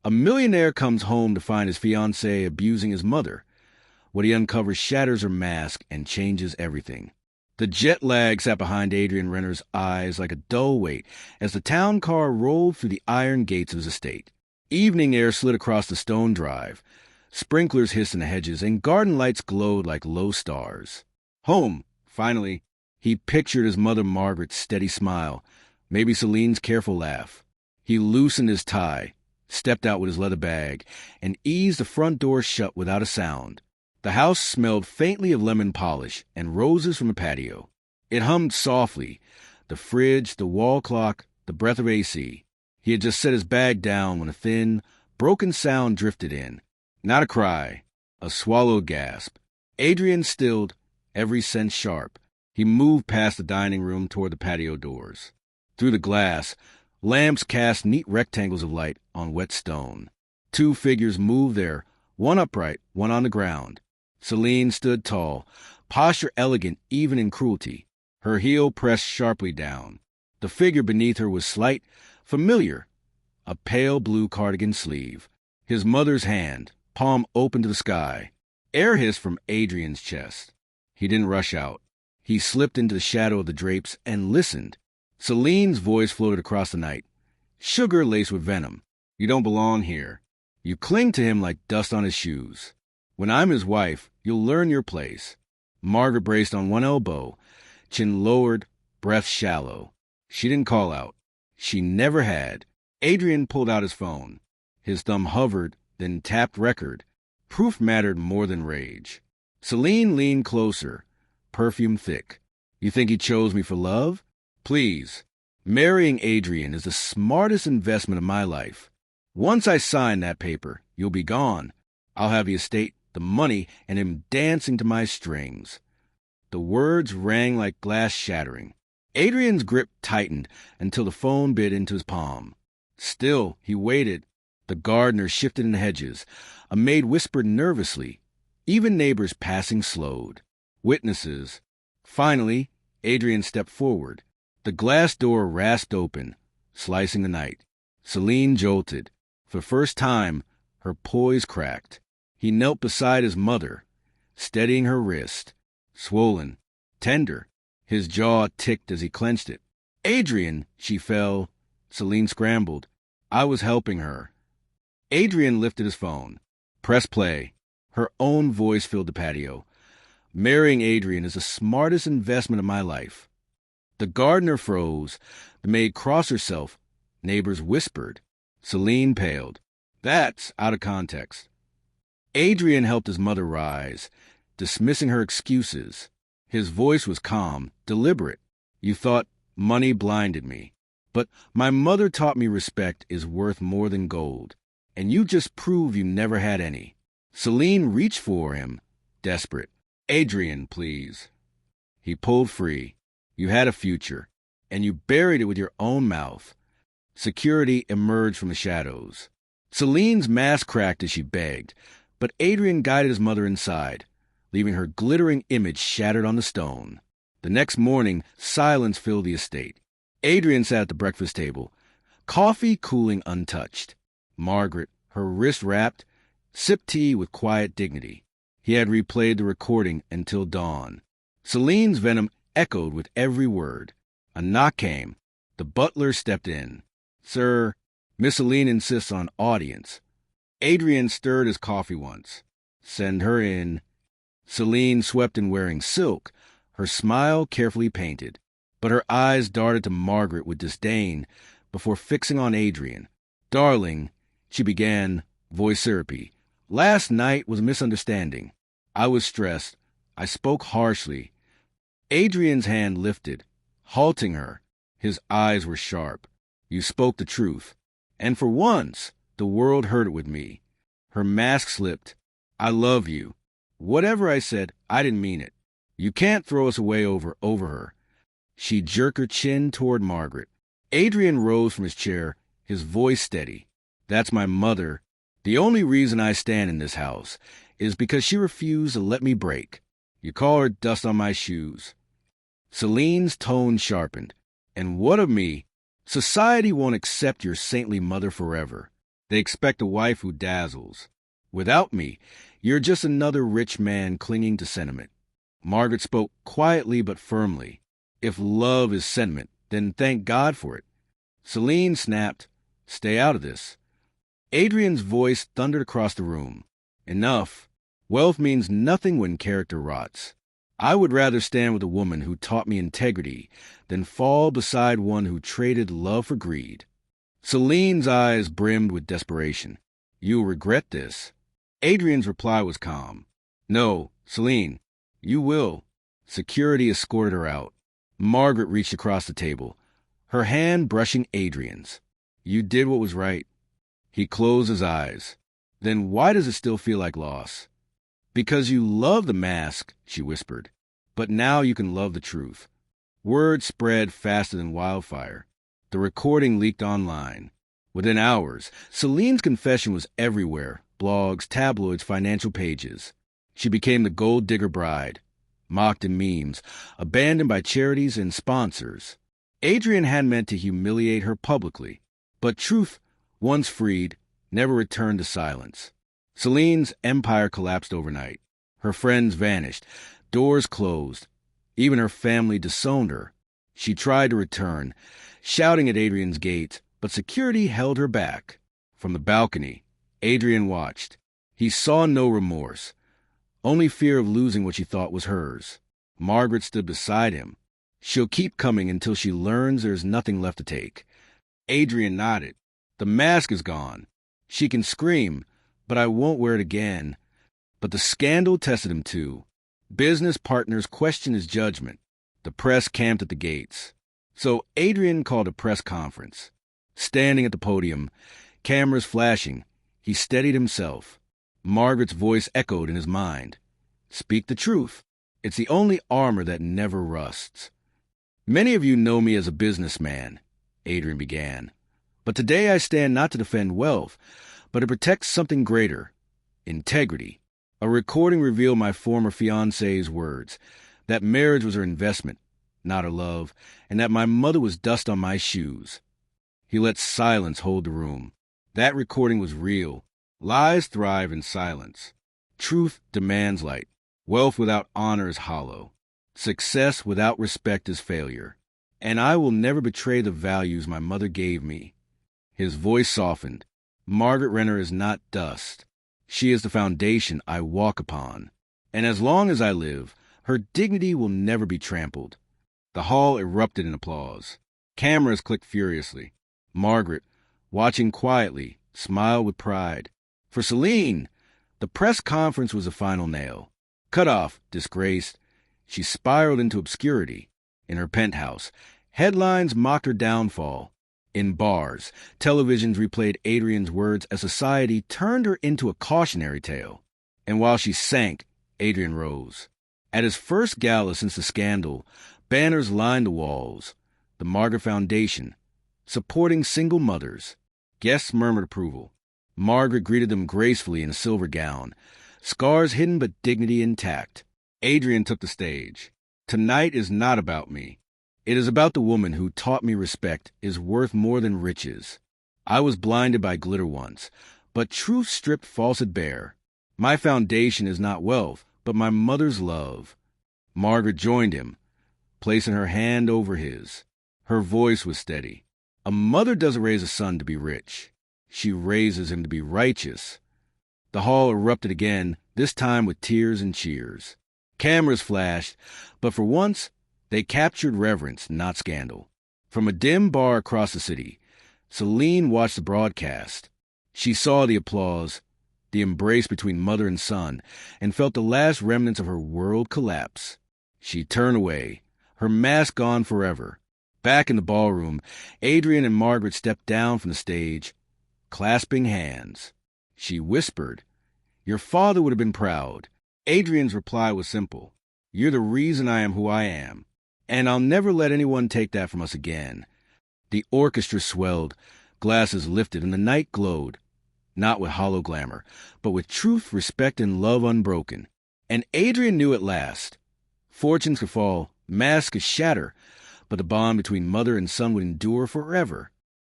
A millionaire comes home to find his fiancée abusing his mother. What he uncovers shatters her mask and changes everything. The jet lag sat behind Adrian Renner's eyes like a dull weight as the town car rolled through the iron gates of his estate. Evening air slid across the stone drive. Sprinklers hissed in the hedges, and garden lights glowed like low stars. Home, finally. He pictured his mother Margaret's steady smile, maybe Celine's careful laugh. He loosened his tie, stepped out with his leather bag, and eased the front door shut without a sound. The house smelled faintly of lemon polish and roses from the patio. It hummed softly, the fridge, the wall clock, the breath of AC. He had just set his bag down when a thin, broken sound drifted in. Not a cry, a swallowed gasp. Adrian stilled, every sense sharp. He moved past the dining room toward the patio doors. Through the glass, lamps cast neat rectangles of light on wet stone. Two figures moved there, one upright, one on the ground. Celine stood tall, posture elegant even in cruelty, her heel pressed sharply down. The figure beneath her was slight, familiar, a pale blue cardigan sleeve. His mother's hand, palm open to the sky. Air hissed from Adrian's chest. He didn't rush out. He slipped into the shadow of the drapes and listened. Celine's voice floated across the night. Sugar laced with venom. You don't belong here. You cling to him like dust on his shoes. When I'm his wife, you'll learn your place. Margaret braced on one elbow, chin lowered, breath shallow. She didn't call out. She never had. Adrian pulled out his phone. His thumb hovered, then tapped record. Proof mattered more than rage. Celine leaned closer, perfume thick. You think he chose me for love? Please. Marrying Adrian is the smartest investment of my life. Once I sign that paper, you'll be gone. I'll have the estate, the money, and him dancing to my strings. The words rang like glass shattering. Adrian's grip tightened until the phone bit into his palm. Still, he waited. The gardener shifted in the hedges. A maid whispered nervously. Even neighbors passing slowed. Witnesses. Finally, Adrian stepped forward. The glass door rasped open, slicing the night. Celine jolted. For the first time, her poise cracked. He knelt beside his mother, steadying her wrist. Swollen, tender. His jaw ticked as he clenched it. Adrian, she fell. Celine scrambled. I was helping her. Adrian lifted his phone. Press play. Her own voice filled the patio. Marrying Adrian is the smartest investment of my life. The gardener froze. The maid crossed herself. Neighbors whispered. Celine paled. That's out of context. Adrian helped his mother rise, dismissing her excuses. His voice was calm, deliberate. You thought money blinded me. But my mother taught me respect is worth more than gold. And you just prove you never had any. Celine reached for him, desperate. Adrian, please. He pulled free. You had a future, and you buried it with your own mouth. Security emerged from the shadows. Celine's mask cracked as she begged, but Adrian guided his mother inside, leaving her glittering image shattered on the stone. The next morning, silence filled the estate. Adrian sat at the breakfast table, coffee cooling untouched. Margaret, her wrist wrapped, sipped tea with quiet dignity. He had replayed the recording until dawn. Celine's venom echoed with every word. A knock came. The butler stepped in. Sir, Miss Celine insists on audience. Adrian stirred his coffee once. Send her in. Celine swept in wearing silk, her smile carefully painted. But her eyes darted to Margaret with disdain before fixing on Adrian. Darling, she began, voice syrupy. Last night was a misunderstanding. I was stressed. I spoke harshly. Adrian's hand lifted, halting her. His eyes were sharp. You spoke the truth. And for once, the world heard it with me. Her mask slipped. I love you. Whatever I said, I didn't mean it. You can't throw us away over her. She jerked her chin toward Margaret. Adrian rose from his chair, his voice steady. That's my mother. The only reason I stand in this house is because she refused to let me break. You call her dust on my shoes. Celine's tone sharpened. And what of me? Society won't accept your saintly mother forever. They expect a wife who dazzles. Without me, you're just another rich man clinging to sentiment. Margaret spoke quietly but firmly. If love is sentiment, then thank God for it. Celine snapped, "Stay out of this." Adrian's voice thundered across the room. "Enough. Wealth means nothing when character rots. I would rather stand with a woman who taught me integrity than fall beside one who traded love for greed." Celine's eyes brimmed with desperation. "You'll regret this." Adrian's reply was calm. "No, Celine, you will." Security escorted her out. Margaret reached across the table, her hand brushing Adrian's. "You did what was right." He closed his eyes. "Then why does it still feel like loss?" "Because you love the mask," she whispered. "But now you can love the truth." Word spread faster than wildfire. The recording leaked online. Within hours, Celine's confession was everywhere: blogs, tabloids, financial pages. She became the gold digger bride, mocked in memes, abandoned by charities and sponsors. Adrian hadn't meant to humiliate her publicly, but truth, once freed, never returned to silence. Celine's empire collapsed overnight. Her friends vanished, doors closed. Even her family disowned her. She tried to return, shouting at Adrian's gate, but security held her back. From the balcony, Adrian watched. He saw no remorse, only fear of losing what she thought was hers. Margaret stood beside him. "She'll keep coming until she learns there's nothing left to take." Adrian nodded. "The mask is gone. She can scream, but I won't wear it again." But the scandal tested him too. Business partners questioned his judgment. The press camped at the gates. So Adrian called a press conference. Standing at the podium, cameras flashing, he steadied himself. Margaret's voice echoed in his mind. "Speak the truth. It's the only armor that never rusts." "Many of you know me as a businessman," Adrian began. "But today I stand not to defend wealth, but to protect something greater: integrity." A recording revealed my former fiancée's words, that marriage was her investment, not her love, and that my mother was dust on my shoes. He let silence hold the room. That recording was real. Lies thrive in silence. Truth demands light. Wealth without honor is hollow. Success without respect is failure. And I will never betray the values my mother gave me. His voice softened. Margaret Renner is not dust. She is the foundation I walk upon. And as long as I live, her dignity will never be trampled. The hall erupted in applause. Cameras clicked furiously. Margaret, watching quietly, smiled with pride. For Celine, the press conference was the final nail. Cut off, disgraced, she spiraled into obscurity. In her penthouse, headlines mocked her downfall. In bars, televisions replayed Adrian's words as society turned her into a cautionary tale. And while she sank, Adrian rose. At his first gala since the scandal, banners lined the walls. The Margaret Foundation, supporting single mothers. Guests murmured approval. Margaret greeted them gracefully in a silver gown, scars hidden but dignity intact. Adrian took the stage. "Tonight is not about me. It is about the woman who taught me respect is worth more than riches. I was blinded by glitter once, but truth stripped falsehood bare. My foundation is not wealth, but my mother's love." Margaret joined him, placing her hand over his. Her voice was steady. "A mother doesn't raise a son to be rich. She raises him to be righteous." The hall erupted again, this time with tears and cheers. Cameras flashed, but for once, they captured reverence, not scandal. From a dim bar across the city, Celine watched the broadcast. She saw the applause, the embrace between mother and son, and felt the last remnants of her world collapse. She turned away, her mask gone forever. Back in the ballroom, Adrian and Margaret stepped down from the stage, clasping hands. She whispered, "Your father would have been proud." Adrian's reply was simple. "You're the reason I am who I am. And I'll never let anyone take that from us again." The orchestra swelled, glasses lifted, and the night glowed, not with hollow glamour, but with truth, respect, and love unbroken. And Adrian knew at last. Fortunes could fall, masks could shatter, but the bond between mother and son would endure forever.